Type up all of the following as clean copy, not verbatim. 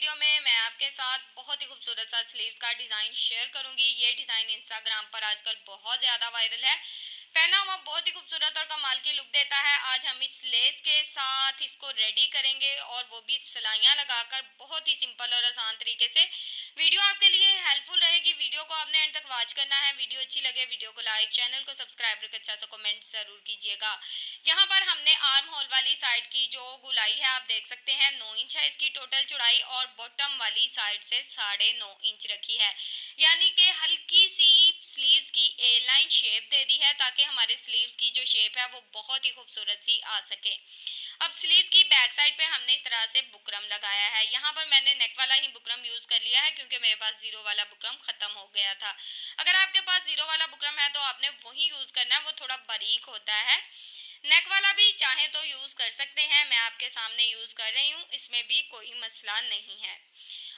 Video में मैं आपके साथ बहुत ही खूबसूरत सा स्लीव्स का डिज़ाइन शेयर करूंगी। ये डिज़ाइन इंस्टाग्राम पर आजकल बहुत ज़्यादा वायरल है। पहना हुआ बहुत ही खूबसूरत और कमाल की लुक देता है। आज हम इस लेस के साथ इसको रेडी करेंगे और वो भी सिलाइयाँ लगाकर बहुत ही सिंपल और आसान तरीके से। वीडियो आपके लिए हेल्पफुल रहेगी। वीडियो को आपने एंड तक वॉच करना है। वीडियो अच्छी लगे वीडियो को लाइक, चैनल को सब्सक्राइब करके अच्छा सा कमेंट ज़रूर कीजिएगा। यहाँ पर हमने आर्म होल वाली साइड की जो गुलाई है आप देख सकते हैं 9 इंच है इसकी टोटल चौड़ाई, और बॉटम वाली साइड से 9.5 इंच रखी है। यानी कि हल्की सी स्लीव्स की ए लाइन शेप दे दी है ताकि हमारे स्लीव्स की जो शेप है वो बहुत ही खूबसूरत सी आ सके। अब स्लीव की बैक साइड पे हमने इस तरह से बुकरम लगाया है। यहाँ पर मैंने नेक वाला ही बुकरम यूज़ कर लिया है क्योंकि मेरे पास जीरो वाला बुकरम ख़त्म हो गया था। अगर आपके पास जीरो वाला बुकरम है तो आपने वही यूज़ करना है, वो थोड़ा बारीक होता है। नेक वाला भी चाहे तो यूज़ कर सकते हैं, मैं आपके सामने यूज़ कर रही हूँ, इसमें भी कोई मसला नहीं है।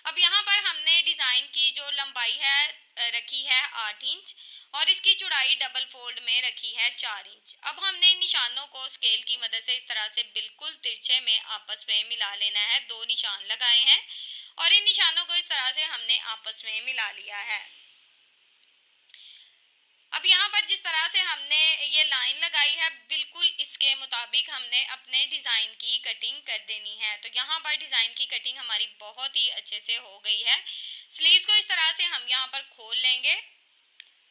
अब यहाँ पर हमने डिज़ाइन की जो लंबाई है रखी है 8 इंच, और इसकी चौड़ाई डबल फोल्ड में रखी है 4 इंच। अब हमने इन निशानों को स्केल की मदद से इस तरह से बिल्कुल तिरछे में आपस में मिला लेना है। 2 निशान लगाए हैं और इन निशानों को इस तरह से हमने आपस में मिला लिया है। अब यहाँ पर जिस तरह से हमने ये लाइन लगाई है बिल्कुल इसके मुताबिक हमने अपने डिज़ाइन की कटिंग कर देनी है। तो यहाँ पर डिज़ाइन की कटिंग हमारी बहुत ही अच्छे से हो गई है। स्लीव्स को इस तरह से हम यहाँ पर खोल लेंगे।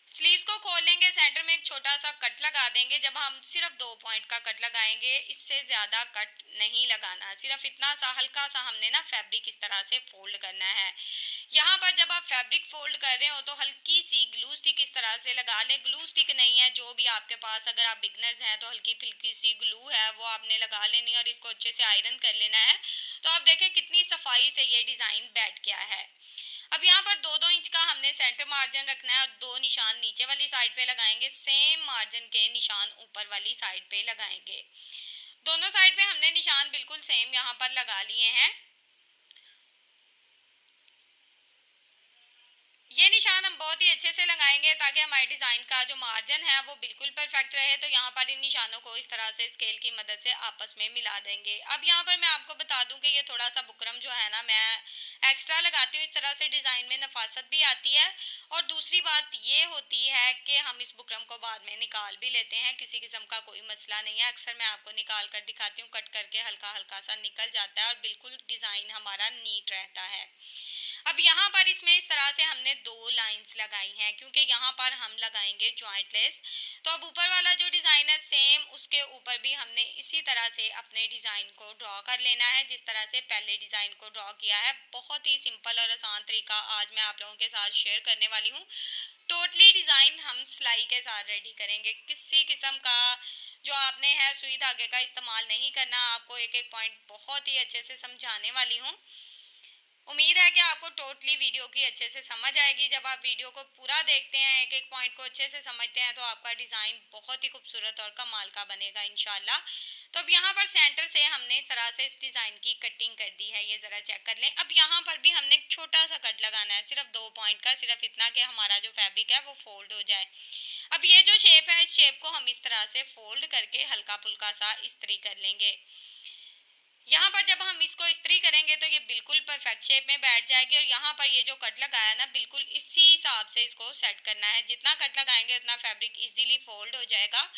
स्लीव्स को खोल लेंगे, सेंटर में एक छोटा सा कट लगा देंगे। जब हम सिर्फ 2 पॉइंट का कट लगाएंगे, इससे ज़्यादा कट नहीं लगाना, सिर्फ इतना सा हल्का सा हमने ना फैब्रिक इस तरह से फोल्ड करना है। यहाँ पर जब आप फैब्रिक फोल्ड कर रहे हो तो हल्की सी ग्लू स्टिक इस तरह से लगा ले। ग्लू स्टिक नहीं है जो भी आपके पास, अगर आप बिगनर्स हैं तो हल्की फुल्की सी ग्लू है वो आपने लगा लेनी है और इसको अच्छे से आयरन कर लेना है। तो आप देखें कितनी सफाई से ये डिज़ाइन बैठ गया है। अब यहाँ पर 2-2 इंच का हमने सेंटर मार्जिन रखना है और 2 निशान नीचे वाली साइड पे लगाएंगे, सेम मार्जिन के निशान ऊपर वाली साइड पे लगाएंगे। दोनों साइड पे हमने निशान बिल्कुल सेम यहाँ पर लगा लिए हैं। ये निशान हम बहुत ही अच्छे से लगाएंगे ताकि हमारे डिज़ाइन का जो मार्जिन है वो बिल्कुल परफेक्ट रहे। तो यहाँ पर इन निशानों को इस तरह से स्केल की मदद से आपस में मिला देंगे। अब यहाँ पर मैं आपको बता दूं कि ये थोड़ा सा बुकरम जो है ना मैं एक्स्ट्रा लगाती हूँ, इस तरह से डिज़ाइन में नफासत भी आती है। और दूसरी बात ये होती है कि हम इस बुकरम को बाद में निकाल भी लेते हैं, किसी किस्म का कोई मसला नहीं है। अक्सर मैं आपको निकाल कर दिखाती हूँ, कट करके हल्का हल्का सा निकल जाता है और बिल्कुल डिज़ाइन हमारा नीट रहता है। अब यहाँ पर इसमें इस तरह से हमने 2 लाइंस लगाई हैं क्योंकि यहाँ पर हम लगाएंगे जॉइंट लेस। तो अब ऊपर वाला जो डिज़ाइन है सेम उसके ऊपर भी हमने इसी तरह से अपने डिज़ाइन को ड्रॉ कर लेना है जिस तरह से पहले डिज़ाइन को ड्रॉ किया है। बहुत ही सिंपल और आसान तरीका आज मैं आप लोगों के साथ शेयर करने वाली हूँ। टोटली डिज़ाइन हम सिलाई के साथ रेडी करेंगे, किसी किस्म का जो आपने है सुई धागे का इस्तेमाल नहीं करना। आपको एक एक पॉइंट बहुत ही अच्छे से समझाने वाली हूँ। उम्मीद है कि आपको टोटली वीडियो की अच्छे से समझ आएगी। जब आप वीडियो को पूरा देखते हैं, एक एक पॉइंट को अच्छे से समझते हैं, तो आपका डिज़ाइन बहुत ही खूबसूरत और कमाल का बनेगा इंशाल्लाह। तो अब यहाँ पर सेंटर से हमने इस तरह से इस डिज़ाइन की कटिंग कर दी है, ये ज़रा चेक कर लें। अब यहाँ पर भी हमने एक छोटा सा कट लगाना है, सिर्फ 2 पॉइंट का, सिर्फ इतना कि हमारा जो फैब्रिक है वो फोल्ड हो जाए। अब ये जो शेप है इस शेप को हम इस तरह से फोल्ड करके हल्का फुल्का सा इस्त्री कर लेंगे। यहाँ पर जब हम इसको इस्त्री करेंगे तो ये बिल्कुल परफेक्ट शेप में बैठ जाएगी। और यहाँ पर ये जो कट लगाया ना बिल्कुल इसी हिसाब से इसको सेट करना है। जितना कट लगाएंगे उतना फैब्रिक इजीली फोल्ड हो जाएगा।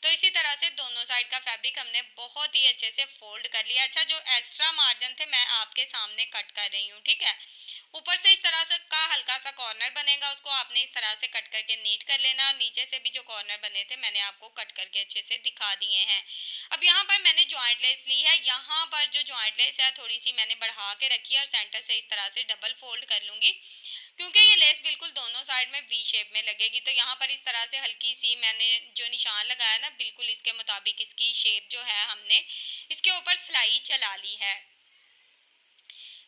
तो इसी तरह से दोनों साइड का फैब्रिक हमने बहुत ही अच्छे से फोल्ड कर लिया। अच्छा, जो एक्स्ट्रा मार्जिन थे मैं आपके सामने कट कर रही हूँ, ठीक है। ऊपर से इस तरह से का हल्का सा कॉर्नर बनेगा, उसको आपने इस तरह से कट करके नीट कर लेना। नीचे से भी जो कॉर्नर बने थे मैंने आपको कट करके अच्छे से दिखा दिए हैं। अब यहाँ पर मैंने जॉइंट लेस ली है। यहाँ पर जो जॉइंट लेस है थोड़ी सी मैंने बढ़ा के रखी है और सेंटर से इस तरह से डबल फोल्ड कर लूँगी क्योंकि ये लेस बिल्कुल दोनों साइड में वी शेप में लगेगी। तो यहाँ पर इस तरह से हल्की सी मैंने जो निशान लगाया ना बिल्कुल इसके मुताबिक इसकी शेप जो है हमने इसके ऊपर सिलाई चला ली है।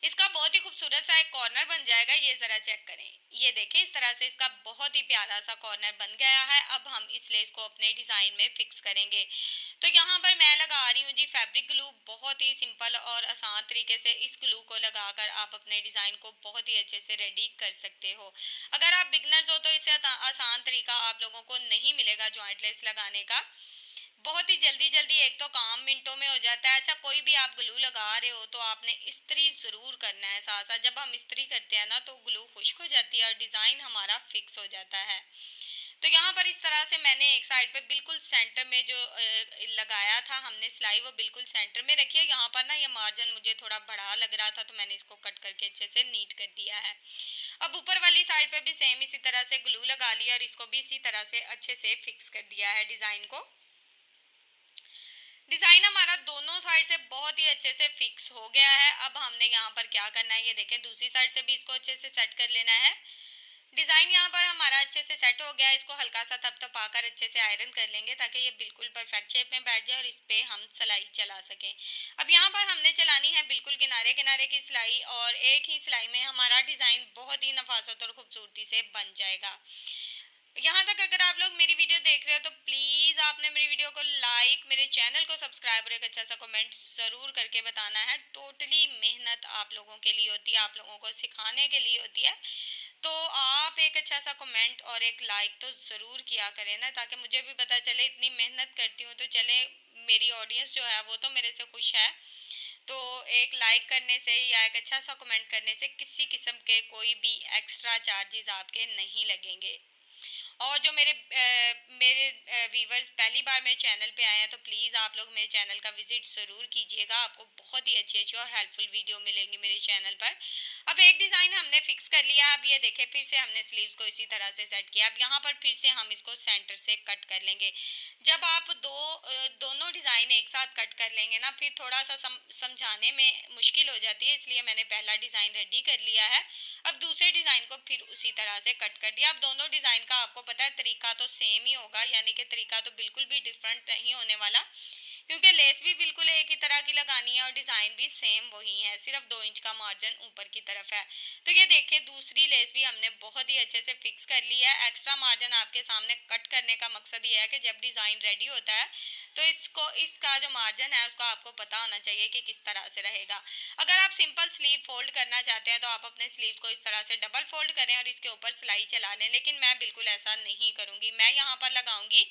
इसका बहुत ही खूबसूरत सा एक कॉर्नर बन जाएगा, ये ज़रा चेक करें। ये देखें इस तरह से इसका बहुत ही प्यारा सा कॉर्नर बन गया है। अब हम इस लेस को अपने डिज़ाइन में फिक्स करेंगे। तो यहाँ पर मैं लगा रही हूँ जी फैब्रिक ग्लू। बहुत ही सिंपल और आसान तरीके से इस ग्लू को लगाकर आप अपने डिज़ाइन को बहुत ही अच्छे से रेडी कर सकते हो। अगर आप बिगनर्स हो तो इससे आसान तरीका आप लोगों को नहीं मिलेगा जॉइंट लेस लगाने का। बहुत ही जल्दी जल्दी एक तो काम मिनटों में हो जाता है। अच्छा, कोई भी आप ग्लू लगा रहे हो तो आपने इस्त्री ज़रूर करना है साथ साथ। जब हम इस्त्री करते हैं ना तो ग्लू खुश्क हो जाती है और डिज़ाइन हमारा फिक्स हो जाता है। तो यहाँ पर इस तरह से मैंने एक साइड पे बिल्कुल सेंटर में जो लगाया था हमने सिलाई, वो बिल्कुल सेंटर में रखी है। यहाँ पर ना ये मार्जिन मुझे थोड़ा बड़ा लग रहा था तो मैंने इसको कट करके अच्छे से नीट कर दिया है। अब ऊपर वाली साइड पे भी सेम इसी तरह से ग्लू लगा लिया और इसको भी इसी तरह से अच्छे से फिक्स कर दिया है डिज़ाइन को। डिज़ाइन हमारा दोनों साइड से बहुत ही अच्छे से फिक्स हो गया है। अब हमने यहाँ पर क्या करना है, ये देखें, दूसरी साइड से भी इसको अच्छे से सेट कर लेना है। डिज़ाइन यहाँ पर हमारा अच्छे से सेट हो गया है। इसको हल्का सा थपथपा कर अच्छे से आयरन कर लेंगे ताकि ये बिल्कुल परफेक्ट शेप में बैठ जाए और इस पर हम सिलाई चला सकें। अब यहाँ पर हमने चलानी है बिल्कुल किनारे किनारे की सिलाई, और एक ही सिलाई में हमारा डिज़ाइन बहुत ही नफासत और खूबसूरती से बन जाएगा। यहाँ तक अगर आप लोग मेरी वीडियो देख रहे हो तो प्लीज़ आपने मेरी वीडियो को लाइक, मेरे चैनल को सब्सक्राइब और एक अच्छा सा कमेंट ज़रूर करके बताना है। टोटली मेहनत आप लोगों के लिए होती है, आप लोगों को सिखाने के लिए होती है। तो आप एक अच्छा सा कमेंट और एक लाइक तो ज़रूर किया करें ना, ताकि मुझे भी पता चले इतनी मेहनत करती हूँ तो चले मेरी ऑडियंस जो है वो तो मेरे से खुश है। तो एक लाइक करने से या एक अच्छा सा कमेंट करने से किसी किस्म के कोई भी एक्स्ट्रा चार्जेस आपके नहीं लगेंगे। और जो मेरे व्यूवर्स पहली बार मेरे चैनल पे आए हैं तो प्लीज़ आप लोग मेरे चैनल का विजिट ज़रूर कीजिएगा। आपको बहुत ही अच्छी अच्छी और हेल्पफुल वीडियो मिलेंगी मेरे चैनल पर। अब एक डिज़ाइन हमने फिक्स कर लिया। अब ये देखें, फिर से हमने स्लीव्स को इसी तरह से सेट किया। अब यहाँ पर फिर से हम इसको सेंटर से कट कर लेंगे। जब आप दोनों डिज़ाइन एक साथ कट कर लेंगे ना, फिर थोड़ा सा समझाने में मुश्किल हो जाती है, इसलिए मैंने पहला डिज़ाइन रेडी कर लिया है। अब दूसरे डिज़ाइन को फिर उसी तरह से कट कर दिया। अब दोनों डिज़ाइन का आपको पता है तरीका तो सेम ही होगा, यानी कि तरीका तो बिल्कुल भी डिफरेंट नहीं होने वाला, क्योंकि लेस भी बिल्कुल एक ही तरह की लगानी है और डिज़ाइन भी सेम वही है, सिर्फ 2 इंच का मार्जिन ऊपर की तरफ है। तो ये देखें, दूसरी लेस भी हमने बहुत ही अच्छे से फिक्स कर लिया है। एक्स्ट्रा मार्जिन आपके सामने कट करने का मकसद ये है कि जब डिज़ाइन रेडी होता है तो इसका जो मार्जिन है उसका आपको पता होना चाहिए कि किस तरह से रहेगा। अगर आप सिंपल स्लीव फोल्ड करना चाहते हैं तो आप अपने स्लीव को इस तरह से डबल फोल्ड करें और इसके ऊपर सिलाई चला लें, लेकिन मैं बिल्कुल ऐसा नहीं करूँगी। मैं यहाँ पर लगाऊंगी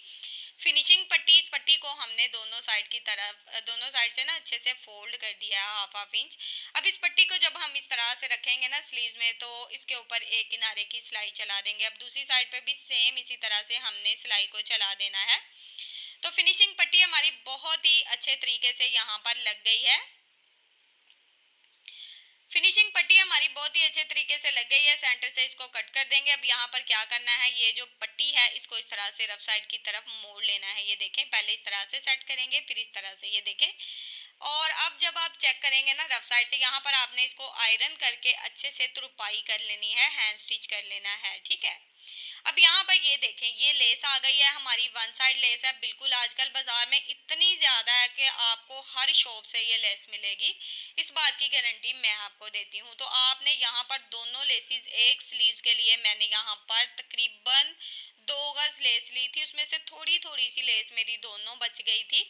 फिनिशिंग पट्टी। इस पट्टी को हमने दोनों साइड से ना अच्छे से फोल्ड कर दिया है, हाफ इंच। अब इस पट्टी को जब हम इस तरह से रखेंगे ना स्लीव में तो इसके ऊपर एक किनारे की सिलाई चला देंगे। अब दूसरी साइड पे भी सेम इसी तरह से हमने सिलाई को चला देना है। तो फिनिशिंग पट्टी हमारी बहुत ही अच्छे तरीके से यहाँ पर लग गई है। फिनिशिंग पट्टी हमारी बहुत ही अच्छे तरीके से लग गई है। सेंटर से इसको कट कर देंगे। अब यहाँ पर क्या करना है, ये जो पट्टी है इसको इस तरह से रफ साइड की तरफ मोड़ लेना है। ये देखें, पहले इस तरह से सेट करेंगे, फिर इस तरह से, ये देखें। और अब जब आप चेक करेंगे ना रफ साइड से, यहाँ पर आपने इसको आयरन करके अच्छे से तुरपाई कर लेनी है, हैंड स्टिच कर लेना है, ठीक है। अब यहाँ पर ये देखें, ये लेस आ गई है हमारी, वन साइड लेस है। बिल्कुल आजकल बाजार में इतनी ज़्यादा है कि आपको हर शॉप से ये लेस मिलेगी, इस बात की गारंटी मैं आपको देती हूँ। तो आपने यहाँ पर दोनों लेसिस, एक स्लीव्स के लिए मैंने यहाँ पर तकरीबन 2 गज लेस ली थी, उसमें से थोड़ी थोड़ी सी लेस मेरी दोनों बच गई थी,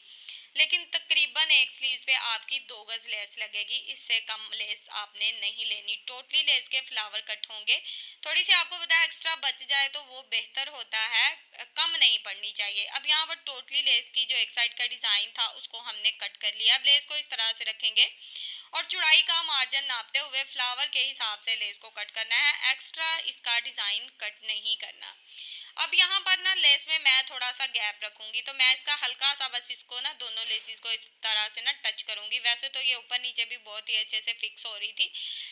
लेकिन तकरीबन एक स्लीव पे आपकी 2 गज लेस लगेगी, इससे कम लेस आपने नहीं लेनी। टोटली लेस के फ्लावर कट होंगे, थोड़ी सी आपको बताया एक्स्ट्रा बच जाए तो वो बेहतर होता है, कम नहीं पड़नी चाहिए। अब यहाँ पर टोटली लेस की जो एक साइड का डिज़ाइन था उसको हमने कट कर लिया। अब लेस को इस तरह से रखेंगे और चौड़ाई का मार्जिन नापते हुए फ्लावर के हिसाब से लेस को कट करना है, एक्स्ट्रा इसका डिज़ाइन कट नहीं करना। अब यहाँ पर ना लेस में मैं थोड़ा सा गैप रखूंगी, तो मैं इसका हल्का सा बस इसको ना दोनों लेसिस को इस तरह से ना टच करूंगी। वैसे तो ये ऊपर नीचे भी बहुत ही अच्छे से फिक्स हो रही थी,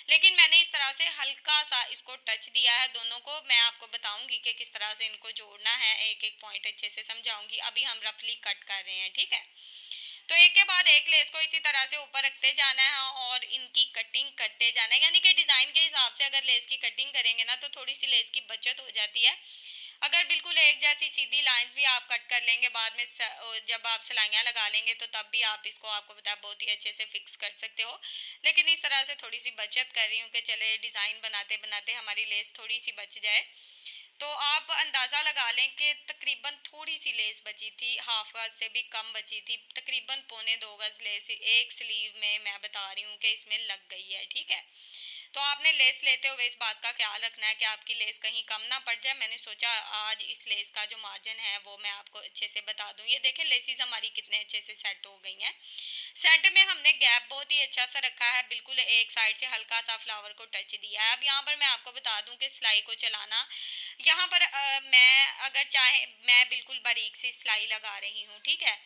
लेकिन मैंने इस तरह से हल्का सा इसको टच दिया है दोनों को। मैं आपको बताऊंगी कि किस तरह से इनको जोड़ना है, एक एक पॉइंट अच्छे से समझाऊंगी। अभी हम रफली कट कर रहे हैं, ठीक है। तो एक के बाद एक लेस को इसी तरह से ऊपर रखते जाना है और इनकी कटिंग करते जाना है, यानी कि डिज़ाइन के हिसाब से अगर लेस की कटिंग करेंगे ना तो थोड़ी सी लेस की बचत हो जाती है। अगर बिल्कुल एक जैसी सीधी लाइंस भी आप कट कर लेंगे बाद में जब आप सिलाइयाँ लगा लेंगे तो तब भी आप इसको, आपको पता है, बहुत ही अच्छे से फिक्स कर सकते हो। लेकिन इस तरह से थोड़ी सी बचत कर रही हूँ कि चले डिज़ाइन बनाते बनाते हमारी लेस थोड़ी सी बच जाए। तो आप अंदाज़ा लगा लें कि तकरीबन थोड़ी सी लेस बची थी, हाफ गज से भी कम बची थी, तकरीबन 1.25 2 गज लेस एक स्लीव में मैं बता रही हूँ कि इसमें लग गई है, ठीक है। तो आपने लेस लेते हुए इस बात का ख्याल रखना है कि आपकी लेस कहीं कम ना पड़ जाए। मैंने सोचा आज इस लेस का जो मार्जिन है वो मैं आपको अच्छे से बता दूं। ये देखें लेसिस हमारी कितने अच्छे से सेट हो गई हैं। सेंटर में हमने गैप बहुत ही अच्छा सा रखा है, बिल्कुल एक साइड से हल्का सा फ्लावर को टच दिया है। अब यहाँ पर मैं आपको बता दूं कि सिलाई को चलाना, यहाँ पर मैं अगर चाहे मैं बिल्कुल बारीक सी सिलाई लगा रही हूँ, ठीक है।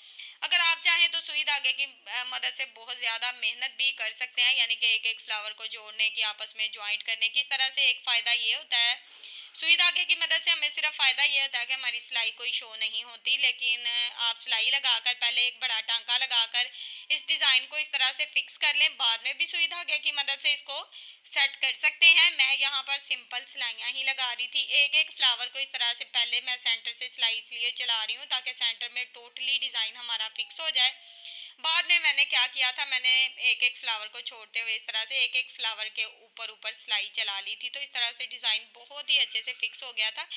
अगर आप चाहें तो सुई धागे की मदद से बहुत ज़्यादा मेहनत भी कर सकते हैं, यानी कि एक एक फ्लावर को जोड़ने की, आपस में ज्वाइंट करने की। इस तरह से एक फ़ायदा ये होता है सुई धागे की मदद से, हमें सिर्फ फ़ायदा ये होता है कि हमारी सिलाई कोई शो नहीं होती। लेकिन आप सिलाई लगाकर पहले एक बड़ा टांका लगाकर इस डिज़ाइन को इस तरह से फिक्स कर लें, बाद में भी सुई धागे की मदद से इसको सेट कर सकते हैं। मैं यहाँ पर सिंपल सिलाइयाँ ही लगा रही थी। एक एक फ्लावर को इस तरह से पहले मैं सेंटर से सिलाई इसलिए चला रही हूँ ताकि सेंटर में टोटली डिज़ाइन हमारा फिक्स हो जाए। बाद में मैंने क्या किया था, मैंने एक एक फ्लावर को छोड़ते हुए इस तरह से एक एक फ्लावर के ऊपर ऊपर सिलाई चला ली थी, तो इस तरह से डिज़ाइन बहुत ही अच्छे से फिक्स हो गया था।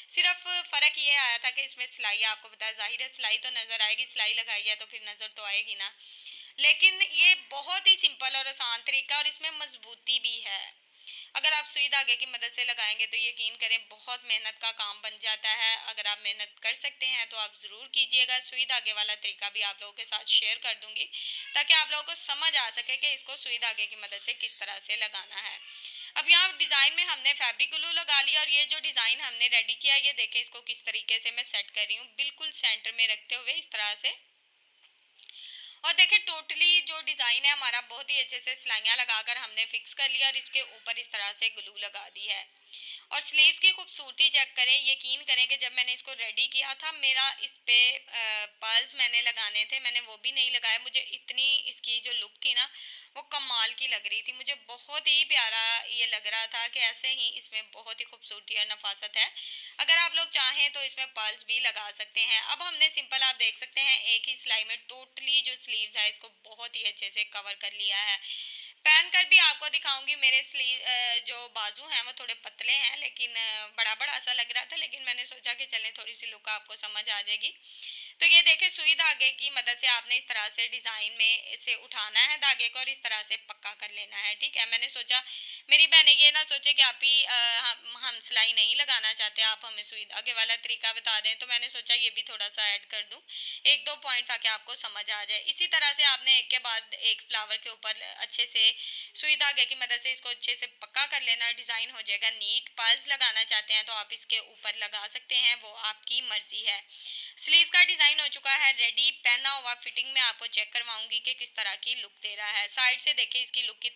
सिर्फ फ़र्क ये आया था कि इसमें सिलाई, आपको पता है ज़ाहिर है सिलाई तो नज़र आएगी, सिलाई लगाई है तो फिर नज़र तो आएगी ना। लेकिन ये बहुत ही सिंपल और आसान तरीका, और इसमें मजबूती भी है। अगर आप सुई धागे की मदद से लगाएंगे तो यकीन करें बहुत मेहनत का काम बन जाता है। अगर आप मेहनत कर सकते हैं तो आप ज़रूर कीजिएगा। सुई धागे वाला तरीका भी आप लोगों के साथ शेयर कर दूंगी ताकि आप लोगों को समझ आ सके कि इसको सुई धागे की मदद से किस तरह से लगाना है। अब यहाँ डिज़ाइन में हमने फैब्रिक ग्लू लगा लिया, और ये जो डिज़ाइन हमने रेडी किया, ये देखें इसको किस तरीके से मैं सेट कर रही हूँ, बिल्कुल सेंटर में रखते हुए इस तरह से। और देखिए टोटली जो डिज़ाइन है हमारा बहुत ही अच्छे से सिलाइयाँ लगाकर हमने फिक्स कर लिया, और इसके ऊपर इस तरह से ग्लू लगा दी है। और स्लीव्स की खूबसूरती चेक करें, यकीन करें कि जब मैंने इसको रेडी किया था, मेरा इस पे पर्ल्स मैंने लगाने थे, मैंने वो भी नहीं लगाए। मुझे इतनी इसकी जो लुक थी ना वो कमाल की लग रही थी, मुझे बहुत ही प्यारा ये लग रहा था कि ऐसे ही इसमें बहुत ही खूबसूरती और नफासत है। अगर आप लोग चाहें तो इसमें पर्ल्स भी लगा सकते हैं। अब हमने सिंपल, आप देख सकते हैं एक ही सिलाई में टोटली जो स्लीव्स है इसको बहुत ही अच्छे से कवर कर लिया है। पहन कर भी आपको दिखाऊंगी। मेरे स्लीव जो बाजू हैं वो थोड़े पतले हैं, लेकिन बड़ा बड़ा सा लग रहा था, लेकिन मैंने सोचा कि चलें थोड़ी सी लुक आपको समझ आ जाएगी। तो ये देखें सुई धागे की मदद से आपने इस तरह से डिज़ाइन में इसे उठाना है धागे को, और इस तरह से पक्का कर लेना है, ठीक है। मैंने सोचा मेरी बहनें ये ना सोचे कि आप ही हम सिलाई नहीं लगाना चाहते, आप हमें सुई धागे वाला तरीका बता दें, तो मैंने सोचा ये भी थोड़ा सा ऐड कर दूं, एक दो पॉइंट ताकि आपको समझ आ जाए। इसी तरह से आपने एक के बाद एक फ्लावर के ऊपर अच्छे से सुई धागे की मदद से इसको अच्छे से पक्का कर लेना, डिज़ाइन हो जाएगा नीट। पर्ल्स लगाना चाहते हैं तो आप इसके ऊपर लगा सकते हैं, वो आपकी मर्जी है। स्लीव का डिज़ाइन हो चुका है रेडी, पहना हुआ। फिटिंग में आपको चेक करवाऊंगी कि किस तरह की लुक दे रहा है। साइड से देखिए इसकी लुक कितनी